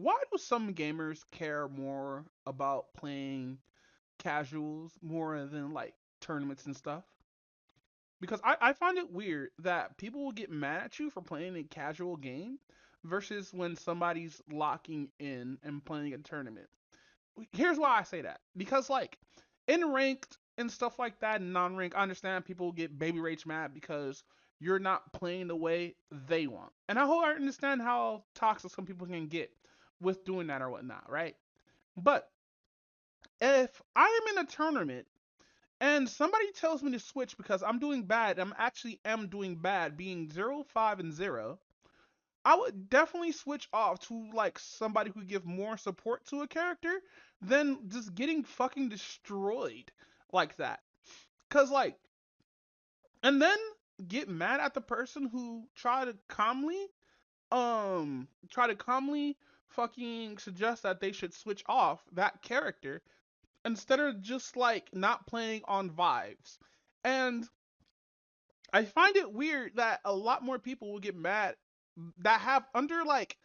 why do some gamers care more about playing casuals more than like tournaments and stuff? Because I find it weird that people will get mad at you for playing a casual game versus when somebody's locking in and playing a tournament. Here's why I say that. Because like in ranked and stuff like that, non-ranked, I understand people get baby rage mad because you're not playing the way they want. And I understand how toxic some people can get with doing that or whatnot, right? But if I am in a tournament and somebody tells me to switch because I'm doing bad, I'm actually am doing bad, being 0, 5, and 0, I would definitely switch off to like somebody who give more support to a character than just getting fucking destroyed like that. Cause like, and then get mad at the person who try to calmly fucking suggest that they should switch off that character instead of just like not playing on vibes. And I find it weird that a lot more people will get mad that have under like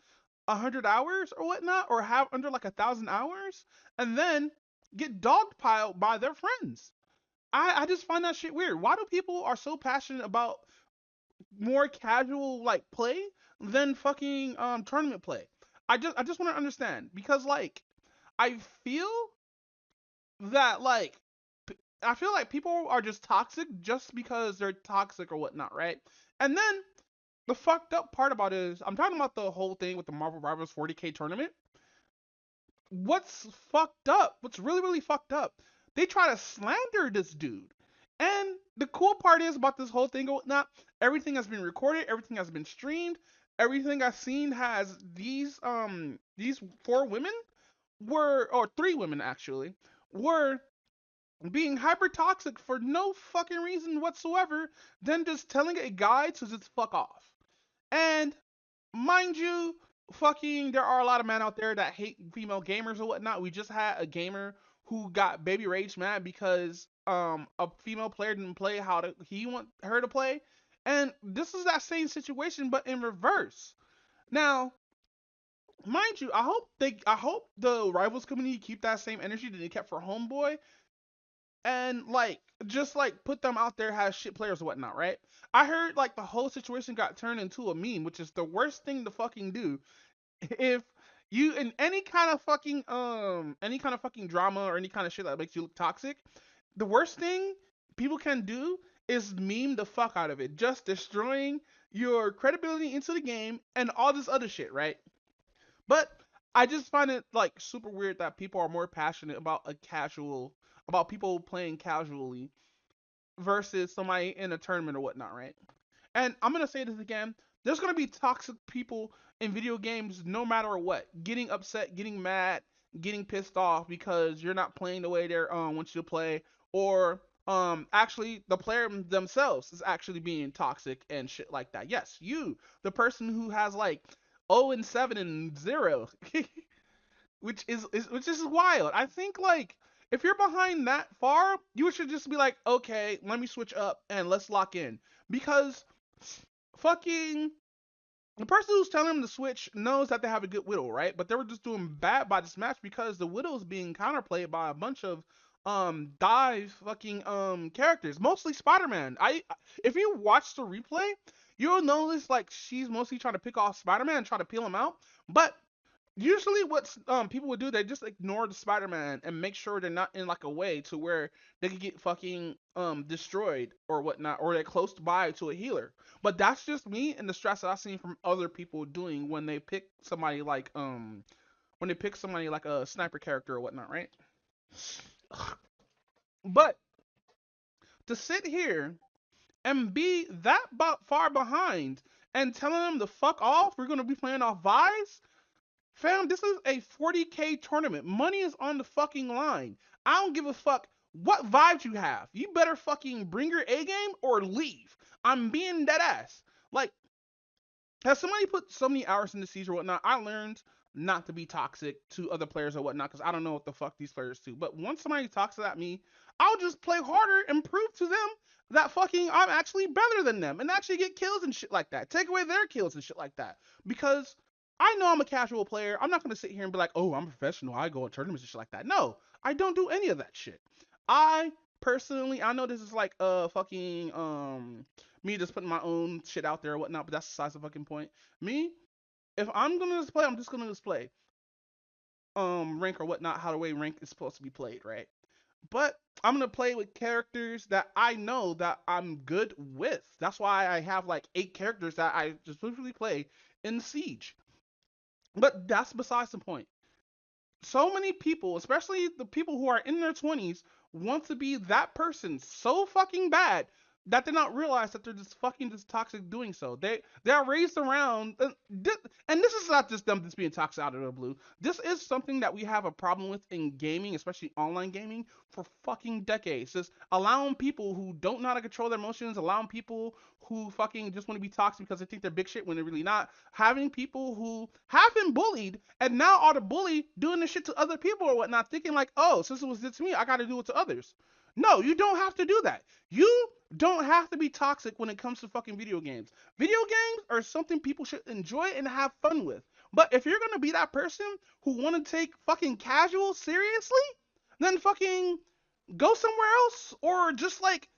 100 hours or whatnot, or have under like 1,000 hours, and then get dogpiled by their friends. I just find that shit weird. Why do people are so passionate about more casual like play than fucking tournament play? I just want to understand because like I feel that like I feel like people are just toxic just because they're toxic or whatnot, right? And then the fucked up part about it is I'm talking about the whole thing with the Marvel Rivals 40K tournament. What's fucked up? What's really really fucked up? They try to slander this dude. And the cool part is about this whole thing or whatnot, everything has been recorded, everything has been streamed, everything I've seen has these four women were or three women actually were being hyper toxic for no fucking reason whatsoever than just telling a guy to just fuck off. And mind you, fucking there are a lot of men out there that hate female gamers or whatnot. We just had a gamer who got baby rage mad because a female player didn't play he want her to play. And this is that same situation but in reverse. Now, mind you, I hope the rivals community keep that same energy that they kept for Homeboy and like just like put them out there as shit players or whatnot, right? I heard like the whole situation got turned into a meme, which is the worst thing to fucking do. If you in any kind of fucking drama or any kind of shit that makes you look toxic, the worst thing people can do is meme the fuck out of it, just destroying your credibility into the game and all this other shit, right? But I just find it like super weird that people are more passionate about people playing casually versus somebody in a tournament or whatnot, right? And I'm gonna say this again. There's gonna be toxic people in video games no matter what. Getting upset, getting mad, getting pissed off because you're not playing the way they want you to play, or actually the player themselves is actually being toxic and shit like that. Yes, you, the person who has like 0 and 7 and 0, which is wild. I think like if you're behind that far, you should just be like, okay, let me switch up and let's lock in because fucking the person who's telling them to switch knows that they have a good widow, right? But they were just doing bad by this match because the widow's being counterplayed by a bunch of dive fucking characters, mostly Spider-Man. I If you watch the replay, you'll notice like she's mostly trying to pick off Spider-Man and try to peel him out. But usually what people would do, they just ignore the Spider-Man and make sure they're not in like a way to where they could get fucking destroyed or whatnot, or they're close by to a healer. But that's just me and the stress that I've seen from other people doing when they pick somebody like a sniper character or whatnot, right? But to sit here and be that far behind and telling them to fuck off, we're gonna be playing off vibes. Fam, this is a 40K tournament. Money is on the fucking line. I don't give a fuck what vibes you have. You better fucking bring your A game or leave. I'm being dead ass. Like, has somebody put so many hours in the siege or whatnot? I learned not to be toxic to other players or whatnot because I don't know what the fuck these players do. But once somebody toxic at me, I'll just play harder and prove to them that fucking I'm actually better than them and actually get kills and shit like that. Take away their kills and shit like that. Because I know I'm a casual player. I'm not gonna sit here and be like, oh, I'm a professional. I go to tournaments and shit like that. No, I don't do any of that shit. I personally, I know this is like fucking me just putting my own shit out there or whatnot, but that's besides the fucking point. Me, if I'm gonna display, I'm just gonna display rank or whatnot, how the way rank is supposed to be played, right? But I'm gonna play with characters that I know that I'm good with. That's why I have like 8 characters that I just specifically play in Siege. But that's besides the point. So many people, especially the people who are in their 20s, want to be that person so fucking bad that they not realize that they're just fucking just toxic doing so. They're raised around, and this is not just them just being toxic out of the blue. This is something that we have a problem with in gaming, especially online gaming, for fucking decades. Just allowing people who don't know how to control their emotions, allowing people who fucking just want to be toxic because they think they're big shit when they're really not, having people who have been bullied and now are the bully doing this shit to other people or whatnot, thinking like, oh, since it was did to me, I got to do it to others. No, you don't have to do that. You don't have to be toxic when it comes to fucking video games. Video games are something people should enjoy and have fun with. But if you're gonna be that person who want to take fucking casual seriously, then fucking go somewhere else or just like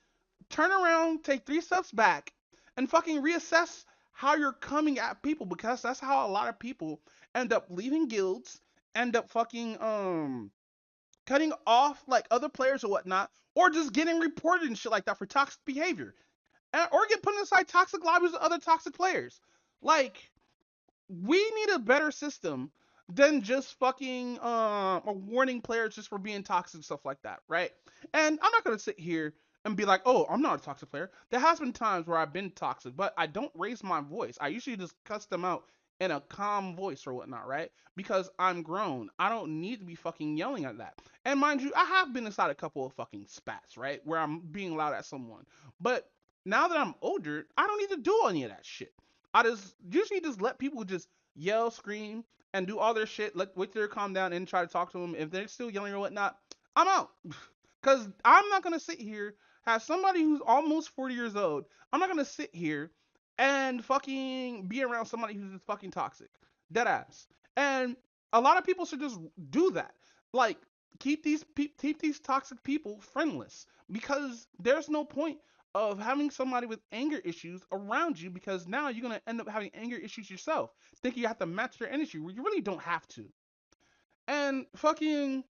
turn around, take 3 steps back, and fucking reassess how you're coming at people, because that's how a lot of people end up leaving guilds, end up fucking cutting off like other players or whatnot, or just getting reported and shit like that for toxic behavior, or get put inside toxic lobbies with other toxic players. Like, we need a better system than just fucking warning players just for being toxic and stuff like that, right? And I'm not gonna sit here and be like, oh, I'm not a toxic player. There has been times where I've been toxic, but I don't raise my voice. I usually just cuss them out in a calm voice or whatnot, right? Because I'm grown. I don't need to be fucking yelling at that. And mind you, I have been inside a couple of fucking spats, right? Where I'm being loud at someone. But now that I'm older, I don't need to do any of that shit. I just usually just let people just yell, scream, and do all their shit. Wait till they calm down and try to talk to them. If they're still yelling or whatnot, I'm out. Cause I'm not gonna sit here have somebody who's almost 40 years old. I'm not gonna sit here and fucking be around somebody who's just fucking toxic, dead ass. And a lot of people should just do that. Like, keep these toxic people friendless, because there's no point of having somebody with anger issues around you, because now you're gonna end up having anger issues yourself. Think you have to match their energy where you really don't have to. And fucking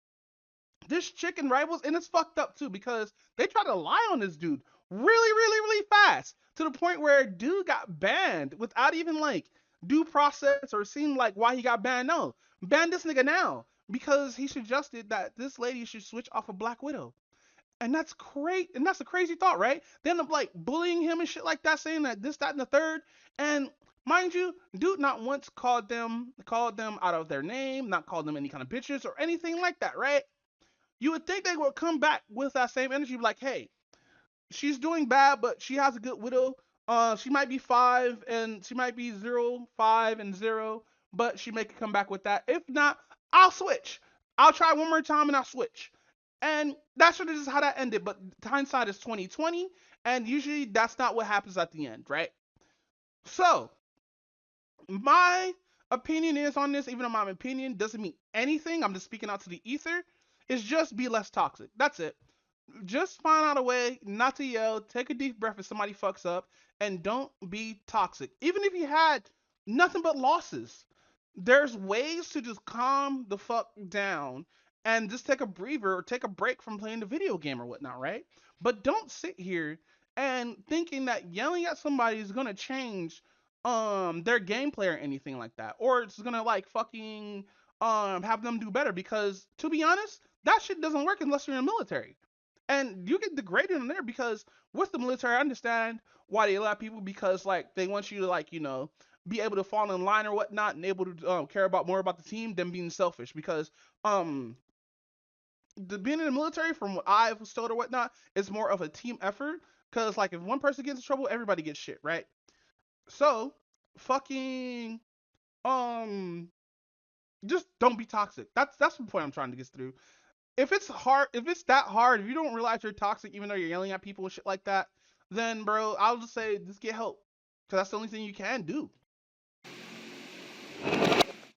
this chicken rivals, and it's fucked up too, because they try to lie on this dude really fast to the point where dude got banned without even like due process or seeing like why he got banned. No, ban this nigga now because he suggested that this lady should switch off of Black Widow. And that's great. And that's a crazy thought, right? They end up like bullying him and shit like that, saying that this, that, and the third. And mind you, dude not once called them out of their name, not called them any kind of bitches or anything like that, right? You would think they would come back with that same energy, like, hey, she's doing bad, but she has a good widow. She might be 5 and she might be 0, 5, and 0, but she may come back with that. If not, I'll switch. I'll try one more time and I'll switch. And that's sort of just how that ended. But hindsight is 2020, and usually that's not what happens at the end, right? So my opinion is on this, even though my opinion doesn't mean anything, I'm just speaking out to the ether, is just be less toxic. That's it. Just find out a way not to yell, take a deep breath if somebody fucks up, and don't be toxic. Even if you had nothing but losses, there's ways to just calm the fuck down and just take a breather or take a break from playing the video game or whatnot, right? But don't sit here and thinking that yelling at somebody is gonna change their gameplay or anything like that, or it's gonna like fucking have them do better, because to be honest, that shit doesn't work unless you're in the military. And you get degraded in there, because with the military, I understand why they allow people, because like they want you to like, be able to fall in line or whatnot, and able to care about more about the team than being selfish. Because um being in the military, from what I was told or whatnot, is more of a team effort. Because like if one person gets in trouble, everybody gets shit, right? So fucking um just don't be toxic. That's the point I'm trying to get through. If it's hard, if it's that hard, if you don't realize you're toxic even though you're yelling at people and shit like that, then bro, I'll just say just get help, because that's the only thing you can do.